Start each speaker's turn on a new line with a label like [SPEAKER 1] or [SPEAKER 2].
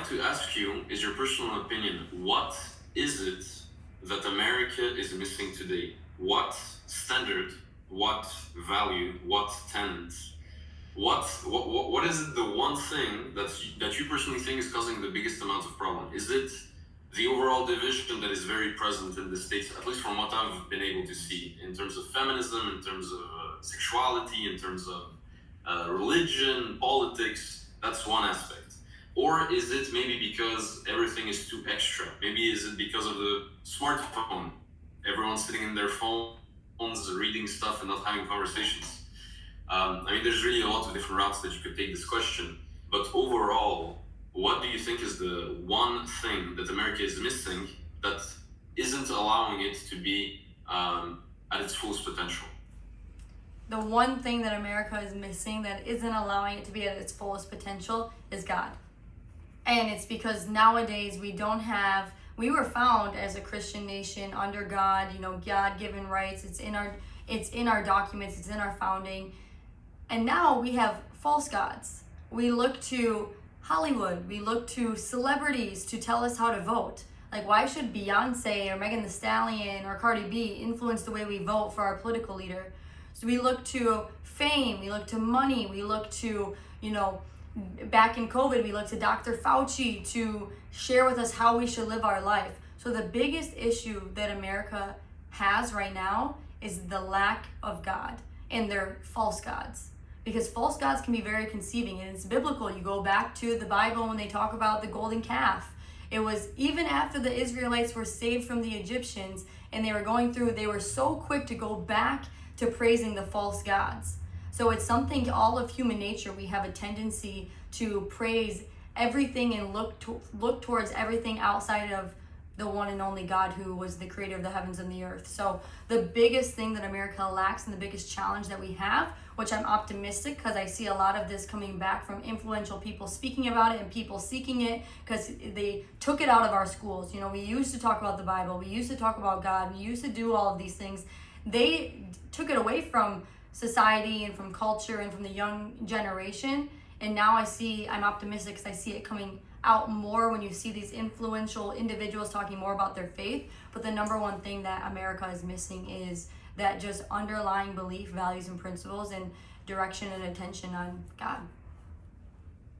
[SPEAKER 1] like to ask you, is your personal opinion, what is it that America is missing today? What standard, what value, what tenets? What is it, the one thing that you personally think is causing the biggest amount of problem? Is it the overall division that is very present in the States, at least from what I've been able to see, in terms of feminism, in terms of sexuality, in terms of religion, politics? That's one aspect. Or is it maybe because everything is too extra? Maybe is it because of the smartphone? Everyone's sitting in their phones, reading stuff and not having conversations. I mean, there's really a lot of different routes that you could take this question, but overall, what do you think is the one thing that America is missing that isn't allowing it to be at its fullest potential?
[SPEAKER 2] The one thing that America is missing that isn't allowing it to be at its fullest potential is God. And it's because nowadays we were found as a Christian nation under God, God-given rights. It's in our documents, it's in our founding. And now we have false gods. We look to Hollywood, we look to celebrities to tell us how to vote. Like, why should Beyonce or Megan Thee Stallion or Cardi B influence the way we vote for our political leader? So we look to fame, we look to money, we look to, back in COVID, we looked to Dr. Fauci to share with us how we should live our life. So the biggest issue that America has right now is the lack of God and their false gods. Because false gods can be very conceiving, and it's biblical. You go back to the Bible when they talk about the golden calf. It was even after the Israelites were saved from the Egyptians and they were so quick to go back to praising the false gods. So it's something, all of human nature, we have a tendency to praise everything and look towards everything outside of the one and only God who was the creator of the heavens and the earth. So the biggest thing that America lacks and the biggest challenge that we have, which I'm optimistic because I see a lot of this coming back from influential people speaking about it and people seeking it because they took it out of our schools. We used to talk about the Bible, we used to talk about God, we used to do all of these things. They took it away from society and from culture and from the young generation. And now I'm optimistic because I see it coming out more when you see these influential individuals talking more about their faith. But the number one thing that America is missing is that just underlying belief, values, and principles, and direction and attention on God.